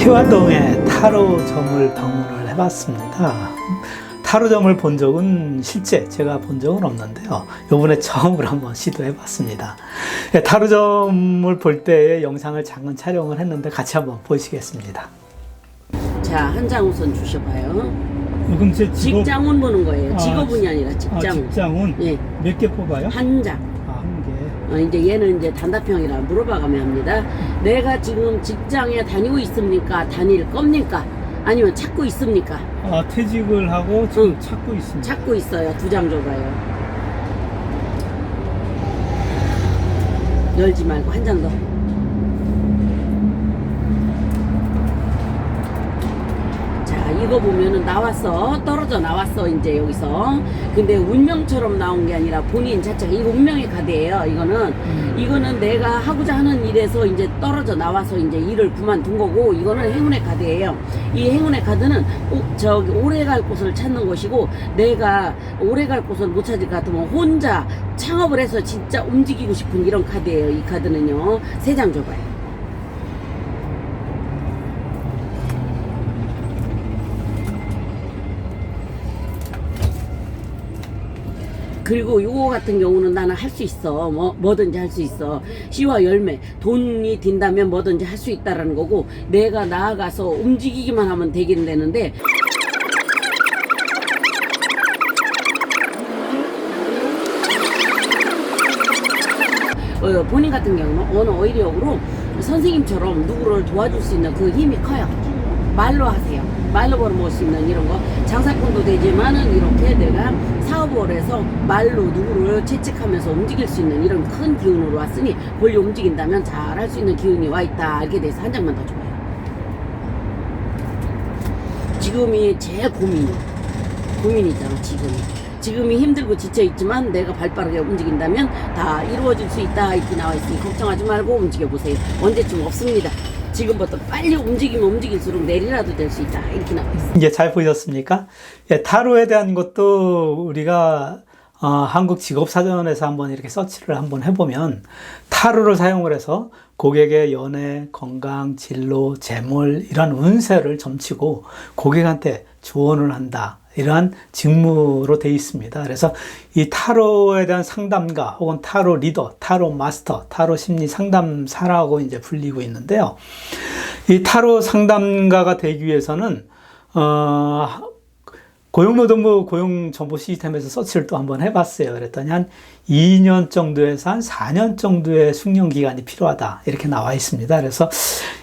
태화동에 타로점을 방문을 해봤습니다. 타로점을 본 적은 실제 제가 본 적은 없는데요. 이번에 처음으로 한번 시도해봤습니다. 타로점을 볼 때의 영상을 잠깐 촬영을 했는데 같이 한번 보시겠습니다. 자, 한 장 우선 주셔봐요. 그럼 제 직장운 보는 거예요. 직업운이 아니라 직장운. 직장운? 예. 몇 개 뽑아요? 한 장. 한 개. 이제 얘는 이제 단답형이라 물어봐가면 합니다. 내가 지금 직장에 다니고 있습니까? 다닐 겁니까? 아니면 찾고 있습니까? 퇴직을 하고 지금 찾고 있습니다. 찾고 있어요. 두 장 줘봐요. 열지 말고 한 장 더. 자, 이거 보면은 나왔어. 떨어져 나왔어. 이제 여기서. 근데 운명처럼 나온 게 아니라 본인 자체가 이거 운명의 카드예요. 이거는 내가 하고자 하는 일에서 이제 떨어져 나와서 이제 일을 그만둔 거고, 이거는 행운의 카드예요. 이 행운의 카드는 저기 오래 갈 곳을 찾는 것이고, 내가 오래 갈 곳을 못 찾을 것 같으면 혼자 창업을 해서 진짜 움직이고 싶은 이런 카드예요. 이 카드는요. 3장 줘봐요. 그리고 요거 같은 경우는 나는 할 수 있어. 뭐든지 할 수 있어. 씨와 열매. 돈이 든다면 뭐든지 할 수 있다라는 거고, 내가 나아가서 움직이기만 하면 되긴 되는데, 본인 같은 경우는 어느 어휘력으로 선생님처럼 누구를 도와줄 수 있는 그 힘이 커요. 말로 하세요. 말로 벌어먹을 수 있는 이런 거. 장사꾼도 되지만은 이렇게 내가 사업을 해서 말로 누구를 채찍하면서 움직일 수 있는 이런 큰 기운으로 왔으니, 권리 움직인다면 잘 할 수 있는 기운이 와 있다. 이렇게 돼서 한 장만 더 줘요. 지금이 제일 고민이잖아. 지금이 힘들고 지쳐있지만 내가 발빠르게 움직인다면 다 이루어질 수 있다. 이렇게 나와 있으니 걱정하지 말고 움직여보세요. 언제쯤 없습니다. 지금부터 빨리 움직이면 움직일수록 내일이라도 될 수 있다. 이렇게 나와 있어요. 이게 잘 보셨습니까? 타로에 대한 것도 우리가 한국 직업사전에서 한번 이렇게 서치를 한번 해보면, 타로를 사용을 해서 고객의 연애, 건강, 진로, 재물 이런 운세를 점치고 고객한테 조언을 한다. 이러한 직무로 되어 있습니다. 그래서 이 타로에 대한 상담가 혹은 타로 리더, 타로 마스터, 타로 심리 상담사라고 이제 불리고 있는데요. 이 타로 상담가가 되기 위해서는 고용노동부 고용정보 시스템에서 서치를 또 한번 해봤어요. 그랬더니 한 2년 정도에서 한 4년 정도의 숙련 기간이 필요하다. 이렇게 나와 있습니다. 그래서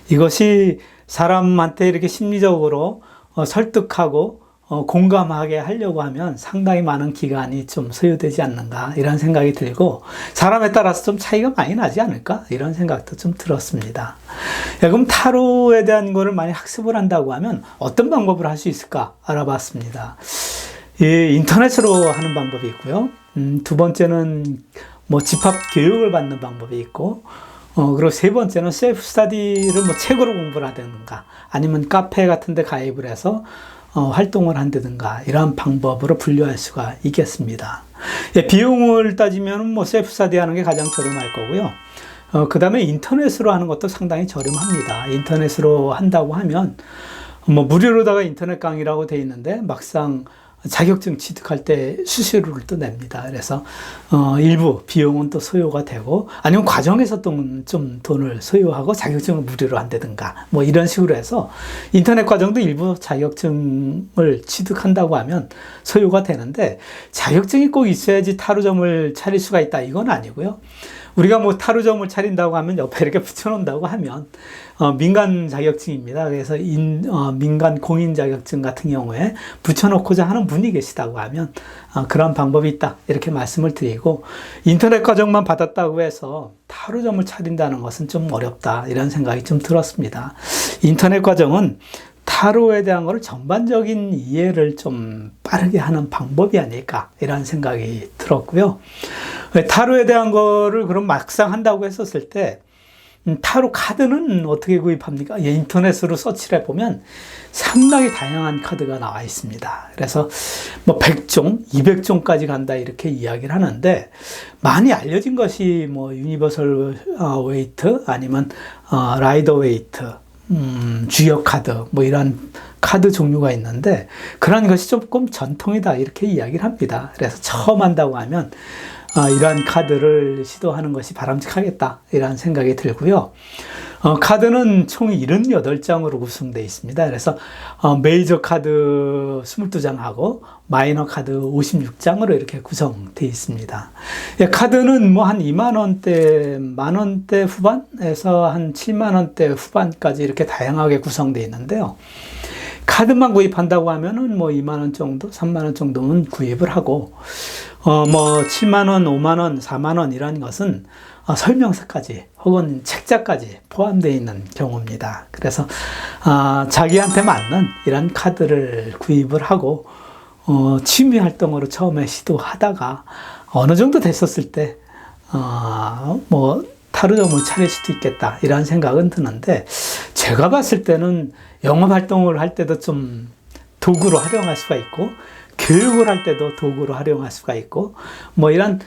이것이 사람한테 이렇게 심리적으로 설득하고 공감하게 하려고 하면 상당히 많은 기간이 좀 소요되지 않는가, 이런 생각이 들고, 사람에 따라서 좀 차이가 많이 나지 않을까, 이런 생각도 좀 들었습니다. 그럼 타로에 대한 거를 많이 학습을 한다고 하면 어떤 방법을 할 수 있을까 알아봤습니다. 인터넷으로 하는 방법이 있고요. 두 번째는 집합 교육을 받는 방법이 있고, 그리고 세 번째는 셀프 스터디를 책으로 공부를 하든가, 아니면 카페 같은 데 가입을 해서 활동을 한다든가, 이러한 방법으로 분류할 수가 있겠습니다. 비용을 따지면 셀프 스터디 하는 게 가장 저렴할 거고요. 그 다음에 인터넷으로 하는 것도 상당히 저렴합니다. 인터넷으로 한다고 하면, 무료로다가 인터넷 강의라고 돼 있는데, 막상 자격증 취득할 때 수수료를 또 냅니다. 그래서 일부 비용은 또 소요가 되고, 아니면 과정에서 또 좀 돈을 소요하고 자격증을 무료로 한다든가, 이런 식으로 해서 인터넷 과정도 일부 자격증을 취득한다고 하면 소요가 되는데, 자격증이 꼭 있어야지 타로점을 차릴 수가 있다, 이건 아니고요. 우리가 타로점을 차린다고 하면 옆에 이렇게 붙여놓는다고 하면 민간 자격증입니다. 그래서 민간 공인 자격증 같은 경우에 붙여놓고자 하는 분이 계시다고 하면 그런 방법이 있다, 이렇게 말씀을 드리고, 인터넷 과정만 받았다고 해서 타로점을 차린다는 것은 좀 어렵다, 이런 생각이 좀 들었습니다. 인터넷 과정은 타로에 대한 것을 전반적인 이해를 좀 빠르게 하는 방법이 아닐까, 이런 생각이 들었고요. 타로에 대한 거를 그럼 막상 한다고 했었을 때, 타로 카드는 어떻게 구입합니까? 인터넷으로 서치를 해보면 상당히 다양한 카드가 나와 있습니다. 그래서 100종, 200종까지 간다, 이렇게 이야기를 하는데, 많이 알려진 것이 유니버설 웨이트, 아니면 라이더 웨이트, 주역 카드, 뭐 이런 카드 종류가 있는데, 그런 것이 조금 전통이다, 이렇게 이야기를 합니다. 그래서 처음 한다고 하면, 이러한 카드를 시도하는 것이 바람직하겠다, 이런 생각이 들고요. 카드는 총 78장으로 구성되어 있습니다. 그래서 메이저 카드 22장하고 마이너 카드 56장으로 이렇게 구성되어 있습니다. 예, 카드는 뭐 한 2만 원대, 만 원대 후반에서 한 7만 원대 후반까지 이렇게 다양하게 구성되어 있는데요. 카드만 구입한다고 하면은 뭐 2만 원 정도, 3만 원 정도는 구입을 하고, 뭐 7만 원, 5만 원, 4만 원 이런 것은 설명서까지 혹은 책자까지 포함되어 있는 경우입니다. 그래서 자기한테 맞는 이런 카드를 구입을 하고 취미 활동으로 처음에 시도하다가 어느 정도 됐었을 때 뭐 타로점을 차릴 수도 있겠다, 이런 생각은 드는데, 제가 봤을 때는 영업 활동을 할 때도 좀 도구로 활용할 수가 있고, 교육을 할 때도 도구로 활용할 수가 있고, 뭐 이런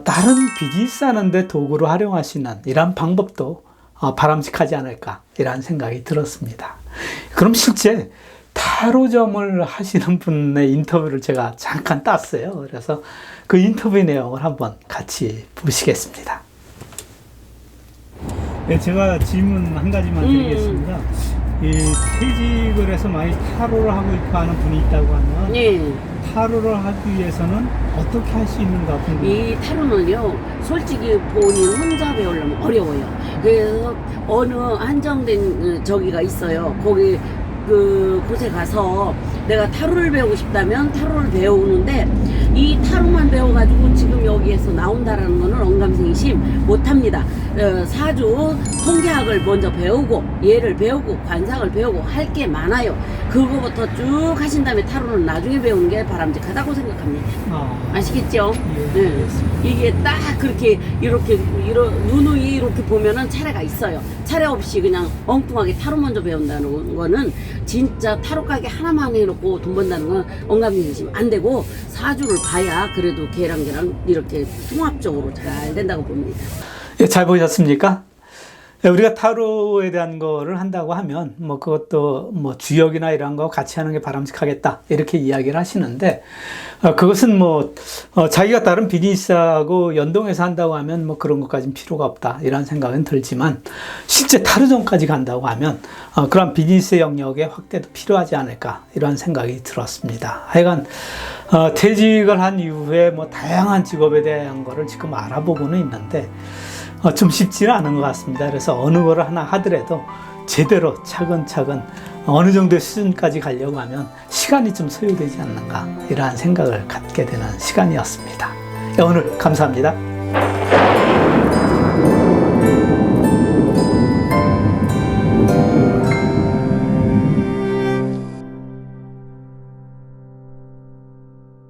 다른 비즈니스 하는데 도구로 활용할 수 있는 이런 방법도 바람직하지 않을까, 이런 생각이 들었습니다. 그럼 실제 타로점을 하시는 분의 인터뷰를 제가 잠깐 땄어요. 그래서 그 인터뷰 내용을 한번 같이 보시겠습니다. 네, 제가 질문 한 가지만 드리겠습니다. 이 퇴직을 해서 많이 타로를 하고 싶어 하는 분이 있다고 하면, 예. 타로를 하기 위해서는 어떻게 할 수 있는가 궁금해요. 이 타로는요, 솔직히 본인 혼자 배우려면 어려워요. 그래서 어느 한정된 저기가 있어요. 거기 곳에 가서 내가 타로를 배우고 싶다면 타로를 배우는데, 이 타로만 배워가지고 지금 여기에서 나온다라는 거는 언감생심 못합니다. 사주 통계학을 먼저 배우고, 얘를 배우고, 관상을 배우고 할 게 많아요. 그거부터 쭉 하신 다음에 타로는 나중에 배우는 게 바람직하다고 생각합니다. 아시겠죠? 예, 네. 이게 딱 그렇게 이렇게 누누이 이렇게 보면은 차례가 있어요. 차례 없이 그냥 엉뚱하게 타로 먼저 배운다는 거는 진짜 타로 가게 하나만 해놓고 돈 번다는 건 언감생심 안 되고, 사주를 봐야 그래도 걔랑 이렇게 통합적으로 잘 된다고 봅니다. 예, 잘 보셨습니까? 예, 우리가 타로에 대한 거를 한다고 하면, 뭐 그것도 뭐 주역이나 이런 거 같이 하는 게 바람직하겠다, 이렇게 이야기를 하시는데, 그것은 뭐 자기가 다른 비즈니스하고 연동해서 한다고 하면 뭐 그런 것까지는 필요가 없다, 이런 생각은 들지만, 실제 타로점까지 간다고 하면 그런 비즈니스 영역의 확대도 필요하지 않을까, 이런 생각이 들었습니다. 하여간 퇴직을 한 이후에 뭐 다양한 직업에 대한 거를 지금 알아보고는 있는데 좀 쉽지는 않은 것 같습니다. 그래서 어느 거를 하나 하더라도 제대로 차근차근 어느 정도의 수준까지 가려고 하면 시간이 좀 소요되지 않는가, 이러한 생각을 갖게 되는 시간이었습니다. 오늘 감사합니다.